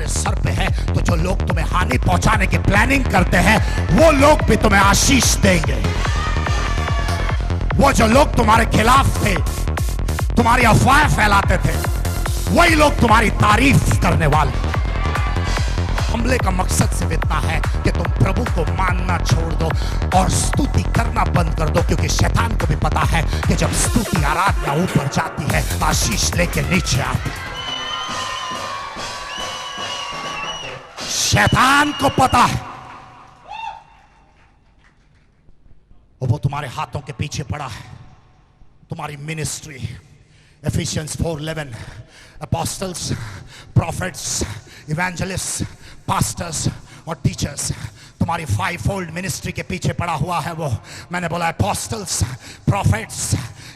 तुम्हारे सर पे है, तो जो लोग तुम्हें हानि पहुंचाने की प्लानिंग करते हैं वो लोग भी तुम्हें आशीष देंगे। वो जो लोग तुम्हारे खिलाफ थे, तुम्हारी अफवाहें फैलाते थे, वही लोग तुम्हारी तारीफ करने वाले। हमले का मकसद सिर्फ इतना है कि तुम प्रभु को मानना छोड़ दो और स्तुति करना बंद कर दो, क्योंकि शैतान को भी पता है कि जब स्तुति आराधना ऊपर जाती है, आशीष लेके नीचे आती है। शैतान को पता है, और वो तुम्हारे हाथों के पीछे पड़ा है। तुम्हारी ministry, efficiency 4:11, apostles, prophets, evangelists, pastors और टीचर्स, तुम्हारी 5-fold मिनिस्ट्री के पीछे पड़ा हुआ है वो। मैंने बोला apostles, prophets,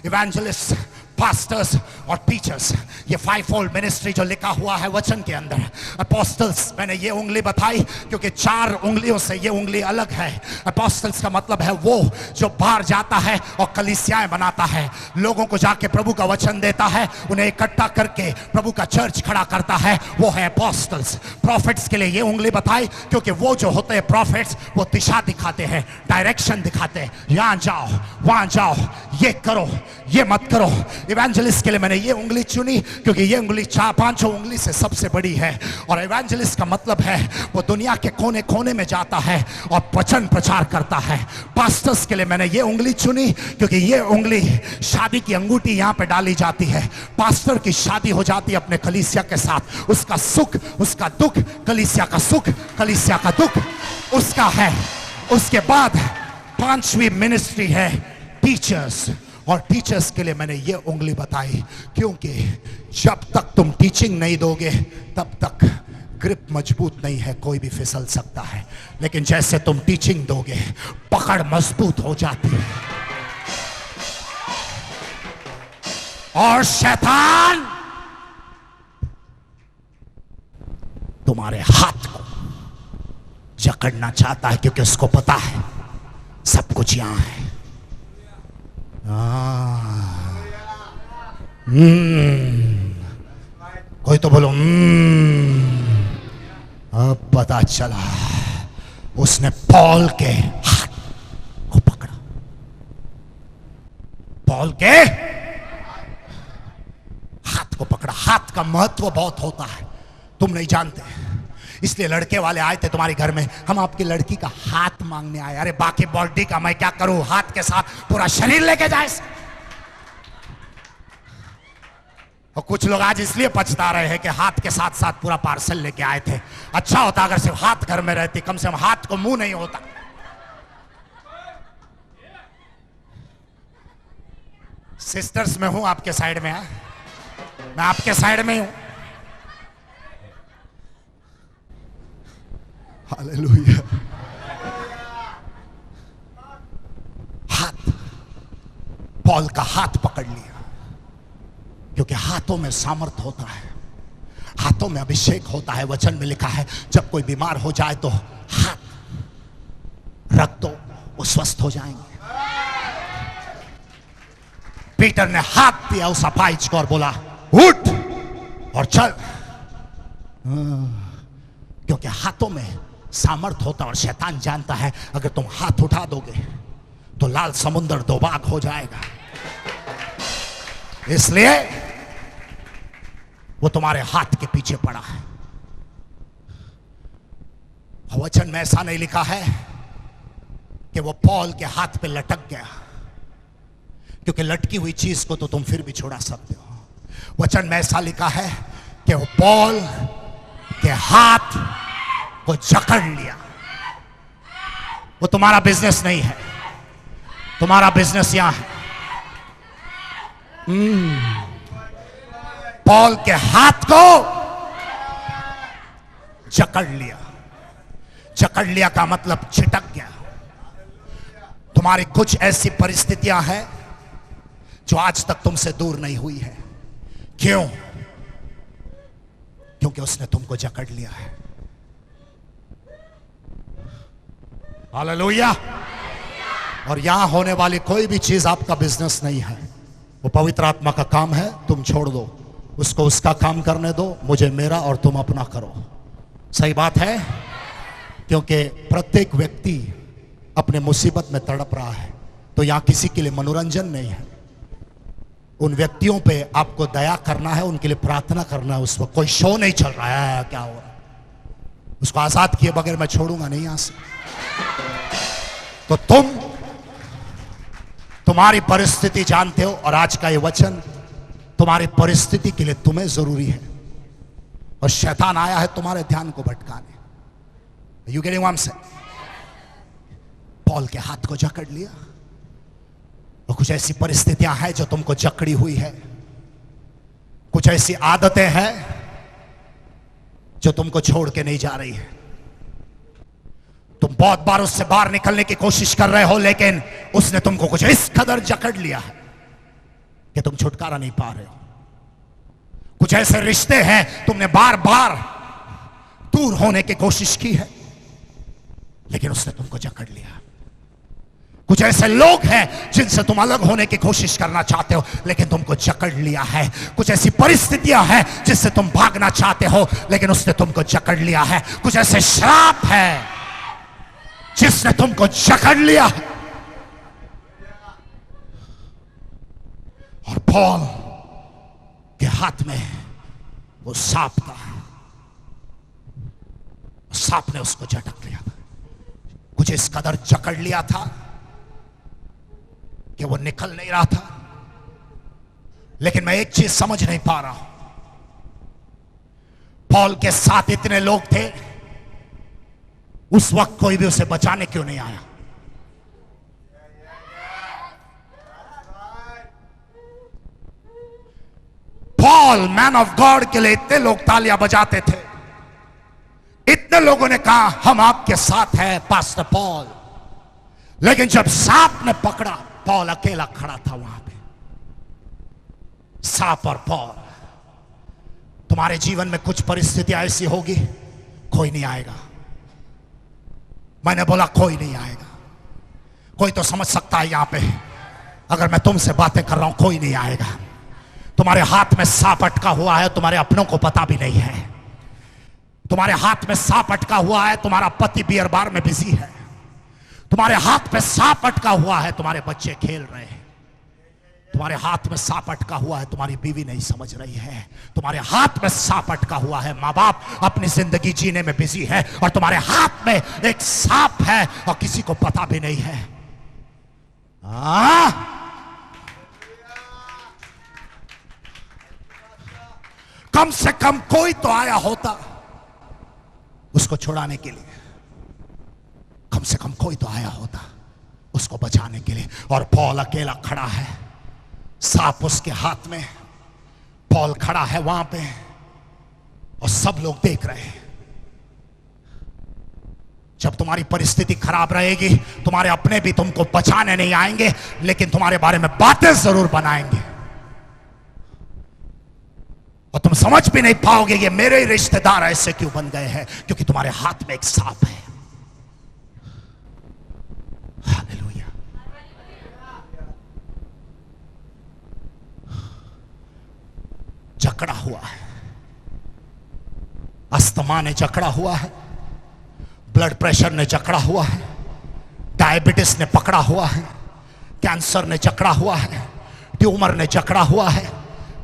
evangelists, पास्टर्स और टीचर्स, ये 5-fold मिनिस्ट्री जो लिखा हुआ है वचन के अंदर। अपोस्टल्स, मैंने ये उंगली बताई क्योंकि 4 उंगलियों से ये उंगली अलग है। अपोस्टल्स का मतलब है वो जो बाहर जाता है और कलीसियाएं बनाता है, लोगों को जाके प्रभु का वचन देता है, उन्हें इकट्ठा करके प्रभु का चर्च खड़ा करता है, वो है अपोस्टल्स। प्रॉफिट्स के लिए ये उंगली बताई क्योंकि वो जो होते हैं प्रॉफिट्स, वो दिशा दिखाते हैं, डायरेक्शन दिखाते हैं, यहां जाओ वहां जाओ, ये करो ये मत करो। इवेंजलिस्ट के लिए मैंने ये उंगली चुनी क्योंकि ये उंगली 4-5 उंगली से सबसे बड़ी है। और इवेंजलिस्ट का मतलब है वो दुनिया के कोने कोने में जाता है और वचन प्रचार करता है। पास्टर्स के लिए मैंने ये उंगली चुनी क्योंकि ये उंगली, शादी की अंगूठी यहाँ पे डाली जाती है। पास्टर की शादी हो जाती है अपने कलीसिया के साथ, उसका सुख उसका दुख, कलीसिया का सुख कलीसिया का दुख उसका है। उसके बाद 5वीं मिनिस्ट्री है टीचर्स, और टीचर्स के लिए मैंने ये उंगली बताई क्योंकि जब तक तुम टीचिंग नहीं दोगे तब तक ग्रिप मजबूत नहीं है, कोई भी फिसल सकता है। लेकिन जैसे तुम टीचिंग दोगे पकड़ मजबूत हो जाती है। और शैतान तुम्हारे हाथ को जकड़ना चाहता है क्योंकि उसको पता है सब कुछ यहां है। कोई तो बोलो अब पता चला। उसने पॉल के हाथ को पकड़ा। पॉल के हाथ को पकड़ा। हाथ का महत्व बहुत होता है, तुम नहीं जानते। इसलिए लड़के वाले आए थे तुम्हारे घर में, हम आपकी लड़की का हाथ मांगने आए। अरे बाकी बॉडी का मैं क्या करूं, हाथ के साथ पूरा शरीर लेके जाए। और कुछ लोग आज इसलिए पछता रहे हैं कि हाथ के साथ साथ पूरा पार्सल लेके आए थे। अच्छा होता अगर सिर्फ हाथ घर में रहती, कम से कम हाथ को मुंह नहीं होता। सिस्टर्स में हूं आपके साइड में, मैं आपके साइड में हूं। हालेलुया। हाथ, पॉल का हाथ पकड़ लिया क्योंकि हाथों में सामर्थ होता है, हाथों में अभिषेक होता है। वचन में लिखा है जब कोई बीमार हो जाए तो हाथ रख दो, वो स्वस्थ हो जाएंगे। पीटर ने हाथ दिया उस अपाहिज को और बोला उठ और चल, क्योंकि हाथों में सामर्थ होता है। और शैतान जानता है अगर तुम हाथ उठा दोगे तो लाल समुद्र दो भाग हो जाएगा। इसलिए वो तुम्हारे हाथ के पीछे पड़ा है। वचन में ऐसा नहीं लिखा है कि वो पॉल के हाथ पे लटक गया, क्योंकि लटकी हुई चीज को तो तुम फिर भी छुड़ा सकते हो। वचन में ऐसा लिखा है कि वो पॉल के हाथ को जकड़ लिया। वो तुम्हारा बिजनेस नहीं है, तुम्हारा बिजनेस यहां है। पॉल के हाथ को जकड़ लिया। जकड़ लिया का मतलब छिटक गया। तुम्हारी कुछ ऐसी परिस्थितियां हैं जो आज तक तुमसे दूर नहीं हुई है। क्यों? क्योंकि उसने तुमको जकड़ लिया है। हालेलुया। और यहां होने वाली कोई भी चीज आपका बिजनेस नहीं है, वो पवित्र आत्मा का काम है। तुम छोड़ दो उसको, उसका काम करने दो, मुझे मेरा और तुम अपना करो। सही बात है, क्योंकि प्रत्येक व्यक्ति अपने मुसीबत में तड़प रहा है, तो यहां किसी के लिए मनोरंजन नहीं है। उन व्यक्तियों पे आपको दया करना है, उनके लिए प्रार्थना करना है। उस वक्त कोई शो नहीं चल रहा है, क्या हो रहा है, उसको आजाद किए बगैर मैं छोड़ूंगा नहीं यहां से। तो तुम्हारी परिस्थिति जानते हो, और आज का ये वचन तुम्हारी परिस्थिति के लिए तुम्हें जरूरी है, और शैतान आया है तुम्हारे ध्यान को भटकाने। You getting what I am saying? Paul के हाथ को जकड़ लिया, और कुछ ऐसी परिस्थितियां हैं जो तुमको जकड़ी हुई है, कुछ ऐसी आदतें हैं जो तुमको छोड़ के नहीं जा रही है। तुम बहुत बार उससे बाहर निकलने की कोशिश कर रहे हो, लेकिन उसने तुमको कुछ इस कदर जकड़ लिया है कि तुम छुटकारा नहीं पा रहे हो। कुछ ऐसे रिश्ते हैं तुमने बार बार दूर होने की कोशिश की है, लेकिन उसने तुमको जकड़ लिया। कुछ ऐसे लोग हैं जिनसे तुम अलग होने की कोशिश करना चाहते हो, लेकिन तुमको जकड़ लिया है। कुछ ऐसी परिस्थितियां हैं जिससे तुम भागना चाहते हो, लेकिन उसने तुमको जकड़ लिया है। कुछ ऐसे श्राप है जिसने तुमको जकड़ लिया है। और पॉल के हाथ में वो सांप था, सांप ने उसको झटक लिया था, कुछ इस कदर जकड़ लिया था कि वो निकल नहीं रहा था। लेकिन मैं एक चीज समझ नहीं पा रहा हूं, पॉल के साथ इतने लोग थे, उस वक्त कोई भी उसे बचाने क्यों नहीं आया? पॉल मैन ऑफ गॉड के लिए इतने लोग तालियां बजाते थे, इतने लोगों ने कहा हम आपके साथ हैं पास्टर पॉल, लेकिन जब सांप ने पकड़ा, पॉल अकेला खड़ा था वहां पे। सांप और पॉल। तुम्हारे जीवन में कुछ परिस्थितियां ऐसी होगी, कोई नहीं आएगा। मैंने बोला कोई नहीं आएगा। कोई तो समझ सकता है यहां पे, अगर मैं तुमसे बातें कर रहा हूं, कोई नहीं आएगा। तुम्हारे हाथ में सांप अटका हुआ है, तुम्हारे अपनों को पता भी नहीं है। तुम्हारे हाथ में सांप अटका हुआ है, तुम्हारा पति बियर बार में बिजी है। तुम्हारे हाथ में सांप अटका हुआ है, तुम्हारे बच्चे खेल रहे हैं। तुम्हारे हाथ में सांप अटका हुआ है, तुम्हारी बीवी नहीं समझ रही है। तुम्हारे हाथ में सांप अटका हुआ है, माँ बाप अपनी जिंदगी जीने में बिजी है, और तुम्हारे हाथ में एक सांप है और किसी को पता भी नहीं है। कम से कम कोई तो आया होता उसको छुड़ाने के लिए, कम से कम कोई तो आया होता उसको बचाने के लिए। और पॉल अकेला खड़ा है, सांप उसके हाथ में, पॉल खड़ा है वहां पे, और सब लोग देख रहे हैं। जब तुम्हारी परिस्थिति खराब रहेगी, तुम्हारे अपने भी तुमको बचाने नहीं आएंगे, लेकिन तुम्हारे बारे में बातें जरूर बनाएंगे, और तुम समझ भी नहीं पाओगे ये मेरे रिश्तेदार ऐसे क्यों बन गए हैं, क्योंकि तुम्हारे हाथ में एक सांप है। हालेलुया। जकड़ा हुआ है, अस्थमा ने जकड़ा हुआ है, ब्लड प्रेशर ने जकड़ा हुआ है, डायबिटीज ने पकड़ा हुआ है, कैंसर ने जकड़ा हुआ है, ट्यूमर ने जकड़ा हुआ है,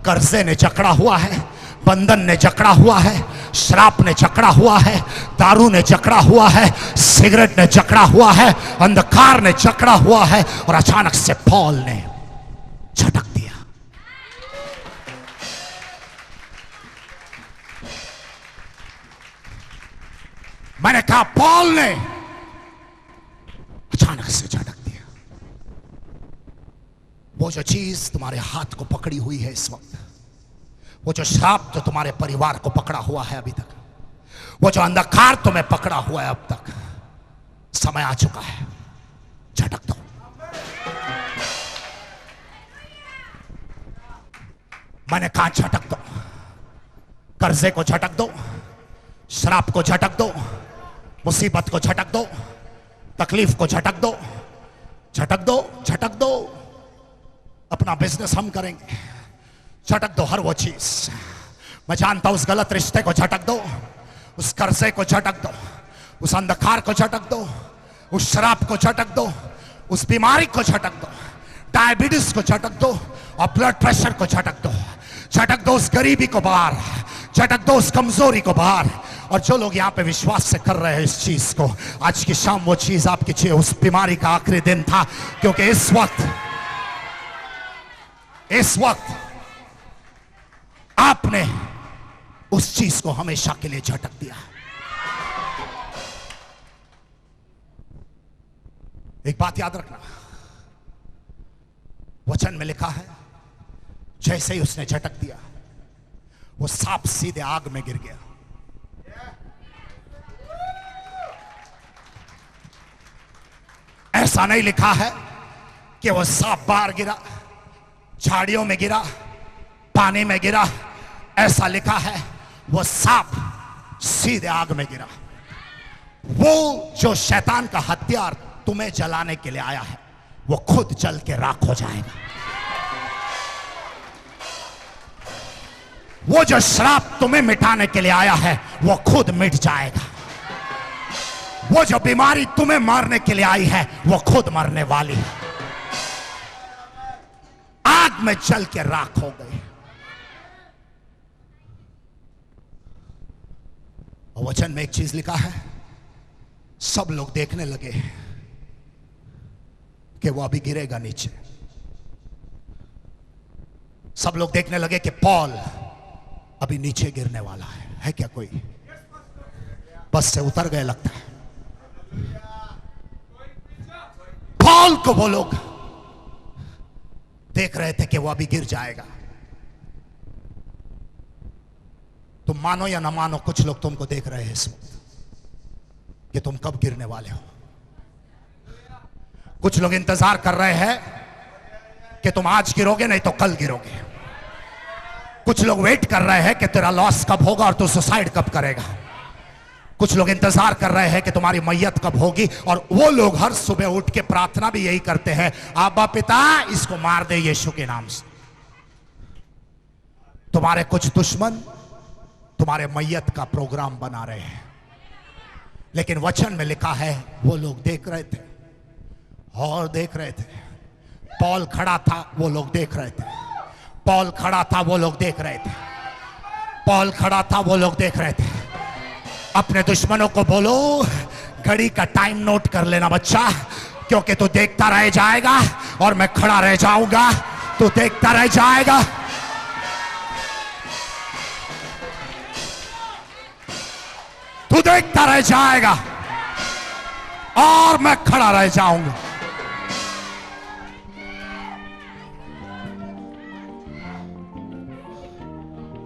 कर्जे ने जकड़ा हुआ है, बंधन ने जकड़ा हुआ है, श्राप ने जकड़ा हुआ है, दारू ने जकड़ा हुआ है, सिगरेट ने जकड़ा हुआ है, अंधकार ने जकड़ा हुआ है, और अचानक से पॉल ने झटक दिया। मैंने कहा पॉल ने अचानक से झटक दिया। वो जो चीज तुम्हारे हाथ को पकड़ी हुई है इस वक्त, वो जो श्राप जो तुम्हारे परिवार को पकड़ा हुआ है अभी तक, वो जो अंधकार तुम्हें पकड़ा हुआ है अब तक, समय आ चुका है, झटक दो। मैंने कहा झटक दो, कर्जे को झटक दो, श्राप को झटक दो, मुसीबत को झटक दो, तकलीफ को झटक दो, झटक दो, झटक दो। अपना बिजनेस हम करेंगे, झटक दो हर वो चीज। मैं जानता हूं उस गलत रिश्ते को झटक दो, उस कर्जे को झटक दो, उस अंधकार को झटक दो, उस शराब को झटक दो, उस बीमारी को झटक दो, डायबिटीज को झटक दो और ब्लड प्रेशर को झटक दो। झटक दो उस गरीबी को बाहर, झटक दो उस कमजोरी को बाहर। और जो लोग यहाँ पे विश्वास से कर रहे हैं इस चीज को, आज की शाम वो चीज आपकी चाहिए। उस बीमारी का आखिरी दिन था, क्योंकि इस वक्त आपने उस चीज को हमेशा के लिए झटक दिया। एक बात याद रखना, वचन में लिखा है जैसे ही उसने झटक दिया वो सांप सीधे आग में गिर गया। ऐसा नहीं लिखा है कि वो सांप बाहर गिरा, झाड़ियों में गिरा, पानी में गिरा। ऐसा लिखा है वो सांप सीधे आग में गिरा। वो जो शैतान का हथियार तुम्हें जलाने के लिए आया है वो खुद जल के राख हो जाएगा। वो जो श्राप तुम्हें मिटाने के लिए आया है वो खुद मिट जाएगा। वो जो बीमारी तुम्हें मारने के लिए आई है वो खुद मरने वाली है। आग में जल के राख हो गई। और वचन में एक चीज लिखा है, सब लोग देखने लगे कि वो अभी गिरेगा नीचे। सब लोग देखने लगे कि पॉल अभी नीचे गिरने वाला है क्या कोई? बस से उतर गए लगता है। पॉल को वो लोग देख रहे थे कि वो अभी गिर जाएगा। तुम मानो या ना मानो, कुछ लोग तुमको देख रहे हैं इस वक्त कि तुम कब गिरने वाले हो। कुछ लोग इंतजार कर रहे हैं कि तुम आज गिरोगे नहीं तो कल गिरोगे। कुछ लोग वेट कर रहे हैं कि तेरा लॉस कब होगा और तू सुसाइड कब करेगा। कुछ लोग इंतजार कर रहे हैं कि तुम्हारी मैयत कब होगी। और वो लोग हर सुबह उठ के प्रार्थना भी यही करते हैं, आबा पिता इसको मार दे यीशु के नाम से। तुम्हारे कुछ दुश्मन तुम्हारे मैयत का प्रोग्राम बना रहे हैं, लेकिन वचन में लिखा है वो लोग देख रहे थे और देख रहे थे। पॉल खड़ा था, वो लोग देख रहे थे। पॉल खड़ा था, वो लोग देख रहे थे। पॉल खड़ा था, वो लोग देख रहे थे। अपने दुश्मनों को बोलो, घड़ी का टाइम नोट कर लेना बच्चा, क्योंकि तू देखता रह जाएगा और मैं खड़ा रह जाऊंगा। तू देखता रह जाएगा, तू देखता रह जाएगा और मैं खड़ा रह जाऊंगा।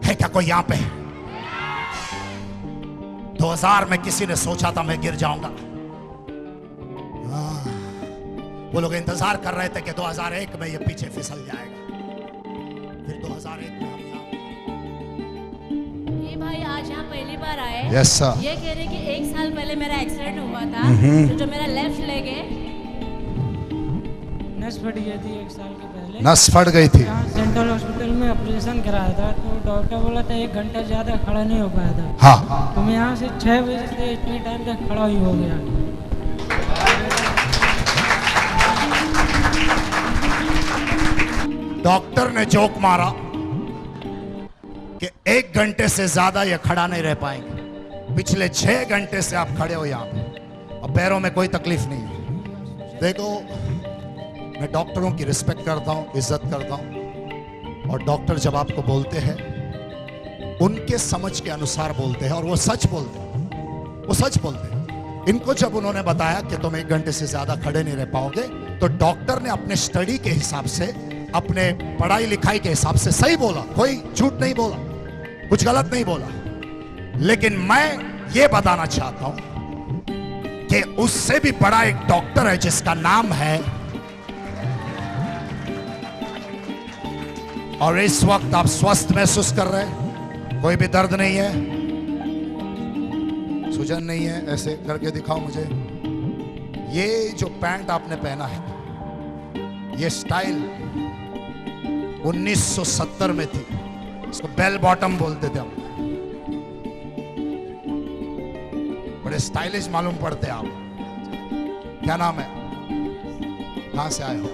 है क्या कोई यहां पे? 2000 में किसी ने सोचा था मैं गिर जाऊंगा। वो लोग इंतजार कर रहे थे कि 2001 में ये पीछे फिसल जाएगा। फिर 2001 में हम ये भाई आज यहाँ पहली बार आए। Yes sir. ये कह रहे कि 1 साल पहले मेरा एक्सीडेंट हुआ था, तो जो मेरा लेफ्ट लेग है नस फट गई थी 1 साल के पहले। नस फट गई थी। यहाँ सेंट्रल हॉस्पिटल में ऑपरेशन कराया था, तो डॉक्टर बोला था 1 घंटा ज़्यादा खड़ा नहीं हो पाया था। हाँ। तो मैं यहाँ से 6 बजे से इतने टाइम तक खड़ा ही हो गया। डॉक्टर ने जोक मारा कि 1 घंटे से ज्यादा ये खड़ा नहीं रह पाएंगे। पिछले 6 घंटे से आप खड़े हो यहाँ पे और पैरों में कोई तकलीफ नहीं है। देखो, मैं डॉक्टरों की रिस्पेक्ट करता हूँ, इज्जत करता हूँ, और डॉक्टर जब आपको बोलते हैं उनके समझ के अनुसार बोलते हैं और वो सच बोलते हैं। वो सच बोलते हैं। इनको जब उन्होंने बताया कि तुम 1 घंटे से ज्यादा खड़े नहीं रह पाओगे, तो डॉक्टर ने अपने स्टडी के हिसाब से, अपने पढ़ाई लिखाई के हिसाब से सही बोला, कोई झूठ नहीं बोला, कुछ गलत नहीं बोला। लेकिन मैं ये बताना चाहता हूं कि उससे भी बड़ा एक डॉक्टर है जिसका नाम है, और इस वक्त आप स्वस्थ महसूस कर रहे हैं, कोई भी दर्द नहीं है, सूजन नहीं है। ऐसे करके दिखाओ मुझे। ये जो पैंट आपने पहना है, ये स्टाइल 1970 में थी। इसको बेल बॉटम बोलते थे हम। बड़े स्टाइलिश मालूम पड़ते आप। क्या नाम है? कहाँ से आए हो?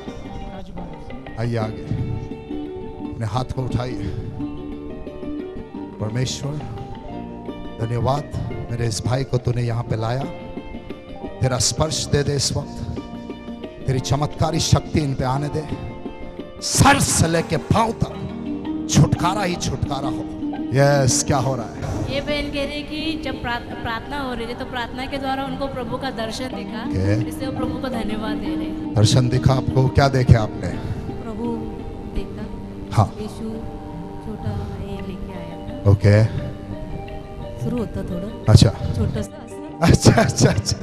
राजभवन। आइए आगे, अपने हाथ को उठाइए। परमेश्वर धन्यवाद, मेरे इस भाई को तूने यहाँ पे लाया। तेरा स्पर्श दे दे इस वक्त, तेरी चमत्कारी शक्ति इन पे आने दे। सर से लेके पांव तक छुटकारा ही छुटकारा हो। यस, क्या हो रहा है? ये बहन कह रही कि जब प्रार्थना हो रही थी तो प्रार्थना के द्वारा उनको प्रभु का दर्शन दिखा, Okay. इसलिए वो प्रभु को धन्यवाद दे रहे। दर्शन दिखा आपको? क्या देखे आपने? प्रभु देखा, हाँ, यीशु छोटा ये लेके आया था। ओके, सुरू होता थोडं अच्छा छोटंसं असं अच्छा अच्छा अच्छा। ते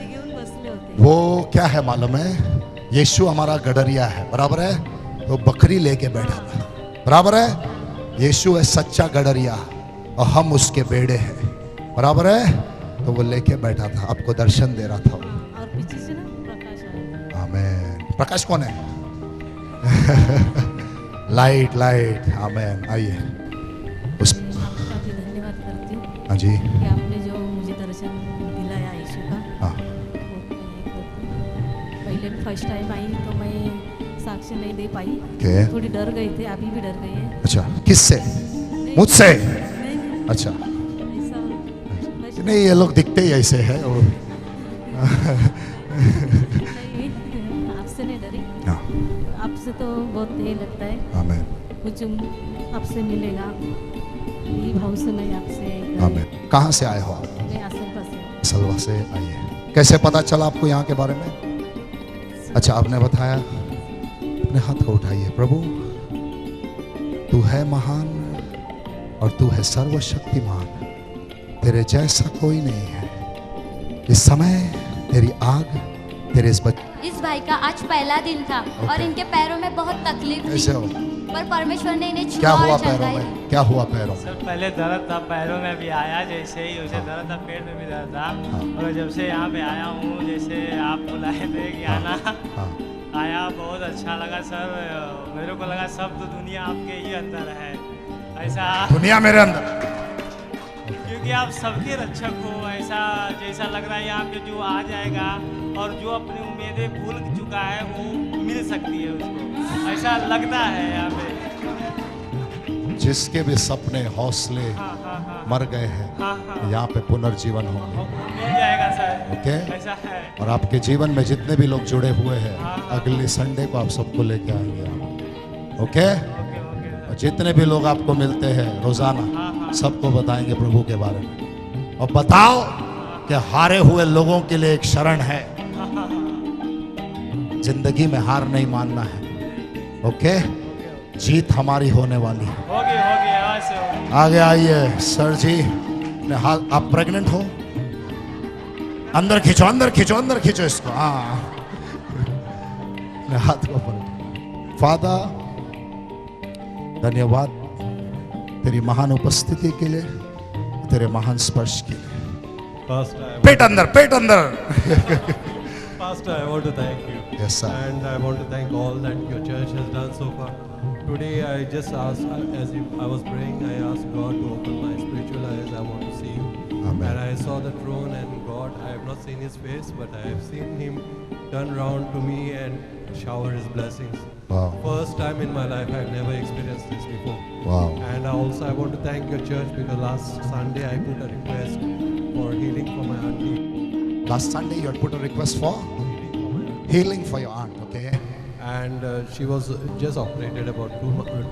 घेऊन बसले होते। वो क्या है मालूम है? यीशु हमारा गडरिया है, बराबर है? वो बकरी लेके बैठा था, बराबर है? यीशु है सच्चा गडरिया और हम उसके बेड़े हैं, बराबर है? तो वो लेके बैठा था, आपको दर्शन दे रहा था। और पीछे से ना प्रकाश आया। आमेन। प्रकाश कौन है? लाइट लाइट, आमेन। आइए उस, आपका भी धन्यवाद करती हूँ हाँ जी, कि आपने जो मुझे दर्शन दिलाया यीशु का, हाँ, वो मैं करती हूँ। पहले भी फर्स्ट टाइम आई तो मैं साक्ष्य नहीं दे पाई, ओके, थोड़ी डर गई थी, अभी भी डर गई है। अच्छा। किससे? मुझसे? नहीं, अच्छा, ऐसा नहीं ये लोग दिखते ही ऐसे है। नहीं, आपसे नहीं डरी, हाँ, आपसे तो बहुत ये लगता है आमेन कुछ आपसे मिलेगा, ये भाव से नहीं आपसे। आमेन। कहाँ से आए हो आप? मैं आसन पास सलवा से। आइए, कैसे पता चला आपको यहाँ के बारे में? अच्छा, आपने बताया। अपने हाथ को उठाइए। प्रभु तू है महान और तू है सर्वशक्तिमान, तेरे जैसा कोई नहीं है। इस समय तेरी आग तेरे इस भाई का आज पहला दिन था और इनके पैरों में बहुत तकलीफ थी, कैसे हो? पर परमेश्वर ने इन्हें क्या छुआ हुआ और चल पैरों गए। में? क्या हुआ पैरों में? सर पहले दर्द था पैरों में, अभी आया जैसे ही उसे दर्द था, पेट में भी दर्द था। और जब से यहाँ पे आया हूँ, जैसे आप बुलाए थे कि आना, हाँ, आया, बहुत अच्छा लगा सर। मेरे को लगा सब तो दुनिया आपके ही अंदर है, ऐसा दुनिया मेरे अंदर, क्योंकि आप सबके रक्षक हो। ऐसा जैसा लग रहा है यहाँ पे जो आ जाएगा और जो अपनी उम्मीदें भूल चुका है वो मिल सकती है उसको, ऐसा लगता है यहाँ पे। जिसके भी सपने हौसले हाँ हाँ हाँ मर गए हैं, हाँ हाँ, यहाँ पे पुनर्जीवन होंगे। मिल जाएगा सर। ओके? ऐसा है। और आपके जीवन में जितने भी लोग जुड़े हुए हैं, हाँ। अगले संडे को आप सबको लेके आएंगे आप। ओके? ओके ओके और जितने भी लोग आपको मिलते हैं रोजाना, हाँ। सबको बताएंगे प्रभु के बारे में। और बताओ कि हारे हुए लोगों के लिए एक शरण है, जिंदगी में हार नहीं मानना है। ओके? जीत हमारी होने वाली है। होगी यहाँ से होगी। आगे आइए सर जी। अपने हाथ, आप प्रेग्नेंट हो? अंदर खींचो, अंदर खींचो, अंदर खींचो इसको। हाँ, अपने हाथ को पकड़ो। फादर धन्यवाद तेरी महान उपस्थिति के लिए, तेरे महान स्पर्श के लिए। पेट अंदर, पेट अंदर। Pastor, I want to thank you. Yes, sir. And I want to thank all that your church has done so far. Today, I just asked, as I was praying, I asked God to open my spiritual eyes. I want to see you. Amen. And I saw the throne and God. I have not seen His face, but I have seen Him turn around to me and shower His blessings. Wow. First time in my life, I have never experienced this before. Wow. And also, I want to thank your church because last Sunday I put a request for healing for my auntie. Last Sunday you had put a request for healing for your aunt. Okay. And she was just operated about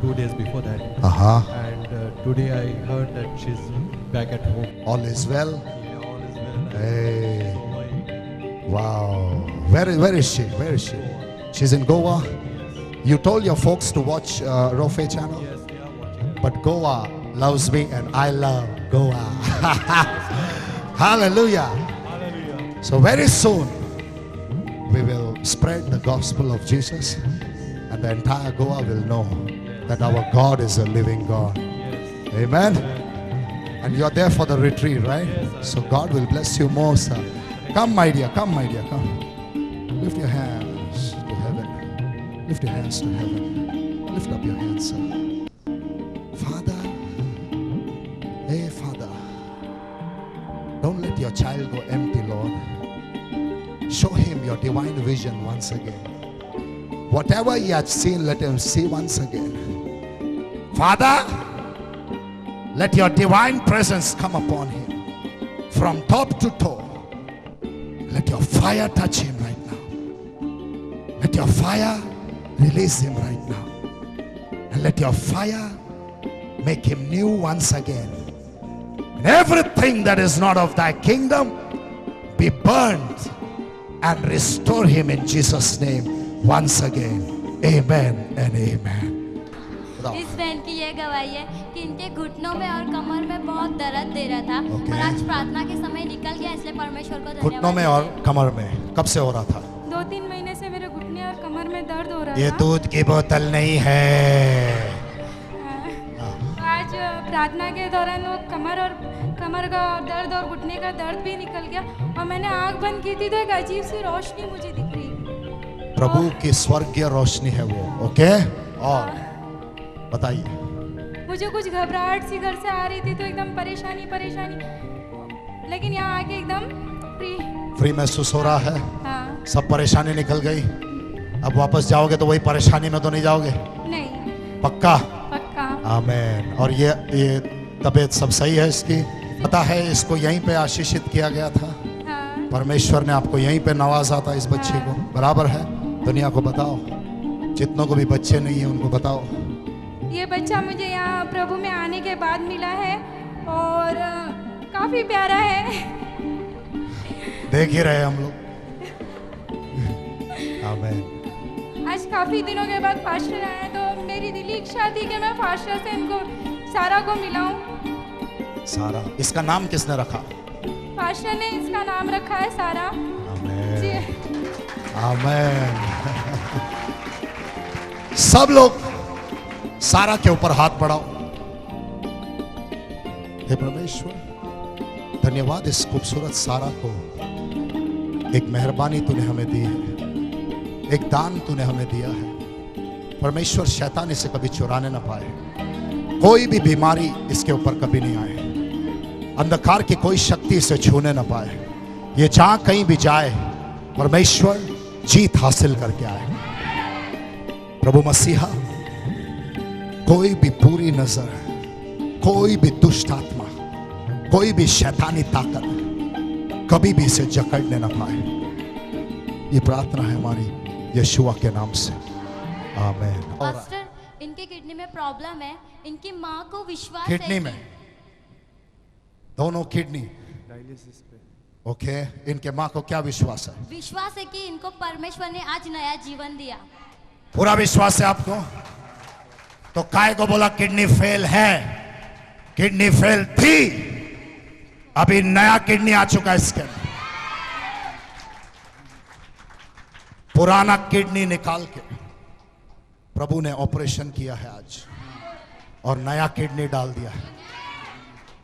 2 days before that. Uh-huh. And today I heard that she's back at home. All is well. Yeah, all is well. Hey. So I, Wow. Where is she? Where is she? She's in Goa. You told your folks to watch Rofe channel, yes, they are watching. but Goa loves me and I love Goa. Hallelujah. Hallelujah. So very soon we will spread the gospel of Jesus and the entire Goa will know that our God is a living God. Yes. Amen. And you're there for the retreat, right? Yes, So God will bless you more, sir. Come, my dear, come, my dear, come. Lift your hands to heaven. Lift your hands to heaven. Lift up your hands, sir. Father, hey, Father, don't let your child go empty, Lord. Show him your divine vision once again. Whatever he has seen, let him see once again. Father, let your divine presence come upon him from top to toe. Let your fire touch him right now. Let your fire release him right now. And let your fire make him new once again. And everything that is not of thy kingdom be burned and restore him in Jesus' name once again. Amen and amen. इस बहन की ये गवाही है कि इनके घुटनों में और कमर में बहुत दर्द दे रहा था Okay. और आज प्रार्थना के समय निकल गया, इसलिए परमेश्वर को घुटनों धन्यवाद में और कमर में कब से हो रहा था? 2-3 महीने से मेरे घुटने और कमर में दर्द हो रहा ये था। दूध की बोतल नहीं है। आज प्रार्थना के दौरान वो कमर का दर्द और घुटने का दर्द भी निकल गया और मैंने आंख बंद की थी तो एक अजीब सी रोशनी मुझे दिख रही। प्रभु की स्वर्गीय रोशनी है वो। ओके, और बताइए। मुझे कुछ घबराहट सी घर से आ रही थी तो एकदम परेशानी, लेकिन यहाँ आके एकदम फ्री महसूस हो रहा है। हाँ, सब परेशानी निकल गई। अब वापस जाओगे तो वही परेशानी में तो नहीं जाओगे? नहीं, पक्का? पक्का। आमीन। और ये तबीयत सब सही है इसकी? पता है इसको यहीं पे आशीषित किया गया था। हाँ, परमेश्वर ने आपको यहीं पे नवाजा था इस बच्चे को। बराबर है? दुनिया को बताओ, जितनों को भी बच्चे नहीं है उनको बताओ। ये बच्चा मुझे यहाँ प्रभु में आने के बाद मिला है और काफी प्यारा है। देख ही रहे हम लोग। आमीन। आज काफी दिनों के बाद पास्टर आए तो मेरी दिली इच्छा थी कि मैं पास्टर से इनको सारा को मिलाऊं। सारा, इसका नाम किसने रखा? पास्टर ने इसका नाम रखा है सारा। जी। आमीन। आमीन। सब लोग सारा के ऊपर हाथ बढ़ाओ। हे परमेश्वर, धन्यवाद इस खूबसूरत सारा को। एक मेहरबानी तूने हमें दी है, एक दान तूने हमें दिया है। परमेश्वर, शैतान इसे कभी चुराने ना पाए, कोई भी बीमारी इसके ऊपर कभी नहीं आए, अंधकार की कोई शक्ति इसे छूने ना पाए। ये जहां कहीं भी जाए, परमेश्वर जीत हासिल करके आए। प्रभु मसीहा, कोई भी बुरी नजर, कोई भी दुष्ट आत्मा, कोई भी शैतानी ताकत कभी भी इसे जकड़ने ना पाए। ये प्रार्थना है हमारी यीशुआ के नाम से। आमीन। और पास्टर, इनके किडनी में प्रॉब्लम है। इनकी माँ को विश्वास किडनी है में, दोनों किडनी डायलिसिस पे। ओके। इनके माँ को क्या विश्वास है? विश्वास है कि इनको परमेश्वर ने आज नया जीवन दिया। पूरा विश्वास है आपको? तो काय को बोला किडनी फेल है? किडनी फेल थी, अभी नया किडनी आ चुका है इसके अंदर। पुराना किडनी निकाल के प्रभु ने ऑपरेशन किया है आज और नया किडनी डाल दिया है।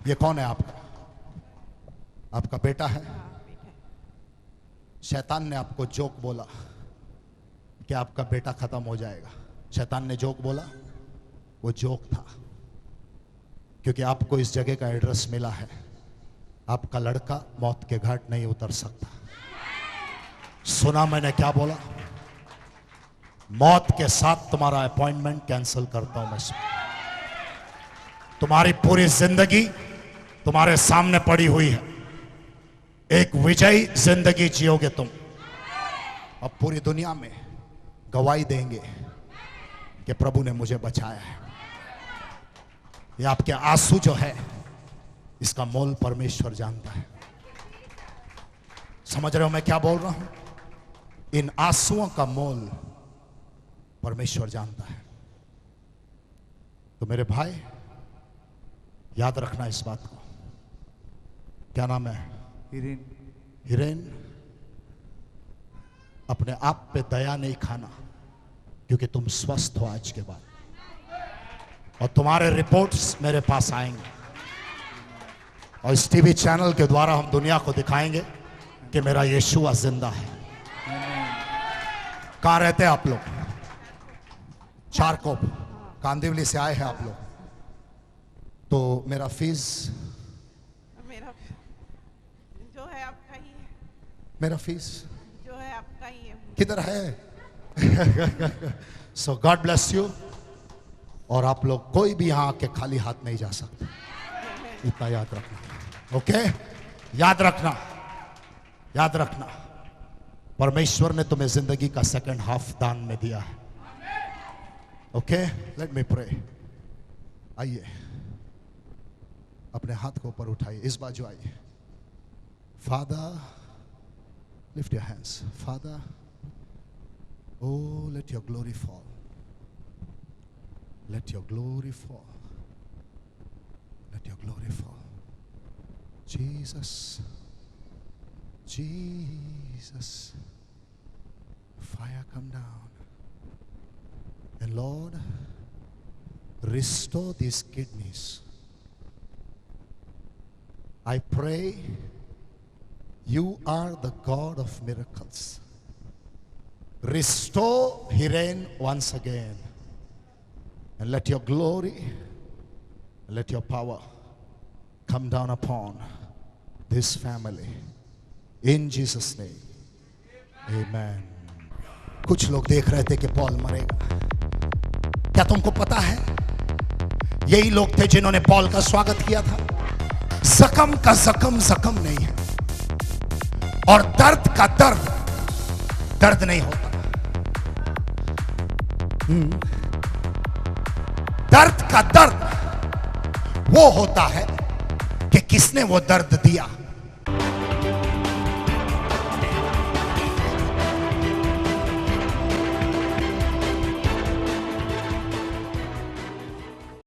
ये कौन है आपका? आपका बेटा है। शैतान ने आपको जोक बोला कि आपका बेटा खत्म हो जाएगा। शैतान ने जोक बोला, वो जोक था, क्योंकि आपको इस जगह का एड्रेस मिला है। आपका लड़का मौत के घाट नहीं उतर सकता। सुना मैंने क्या बोला? मौत के साथ तुम्हारा अपॉइंटमेंट कैंसिल करता हूं मैं। तुम्हारी पूरी जिंदगी तुम्हारे सामने पड़ी हुई है। एक विजयी जिंदगी जियोगे तुम। अब पूरी दुनिया में गवाही देंगे कि प्रभु ने मुझे बचाया है। ये आपके आंसू जो है, इसका मोल परमेश्वर जानता है। समझ रहे हो मैं क्या बोल रहा हूं? इन आंसुओं का मोल परमेश्वर जानता है। तो मेरे भाई, याद रखना इस बात को। क्या नाम है? हिरेन। अपने आप पे दया नहीं खाना, क्योंकि तुम स्वस्थ हो आज के बाद, और तुम्हारे रिपोर्ट्स मेरे पास आएंगे और इस टीवी चैनल के द्वारा हम दुनिया को दिखाएंगे कि मेरा यीशुआ जिंदा है। कहाँ रहते हैं आप लोग? चारकोप, कांदिवली से आए हैं आप लोग। तो मेरा फीस मेरा जो मेरा फीस जो है आपका ही है। किधर है? सो गॉड ब्लेस यू। और आप लोग कोई भी यहां आके खाली हाथ नहीं जा सकते, इतना याद रखना। ओके, याद रखना, याद रखना। परमेश्वर ने तुम्हें जिंदगी का सेकंड हाफ दान में दिया है। Okay, let me pray. आइए, अपने हाथ को ऊपर उठाइए, इस बाजू आइए। Father, lift your hands. Father, oh, let your glory fall. Let your glory fall. Let your glory fall. Jesus, Jesus, fire come down. And Lord, restore these kidneys. I pray you are the God of miracles. Restore Hiren once again, and let your glory, let your power come down upon this family. In Jesus' name, amen. कुछ लोग देख रहे थे कि Paul मरेगा। क्या तुमको पता है, यही लोग थे जिन्होंने पॉल का स्वागत किया था। जख्म का जख्म जख्म नहीं है, और दर्द का दर्द दर्द नहीं होता। दर्द का दर्द वो होता है कि किसने वो दर्द दिया।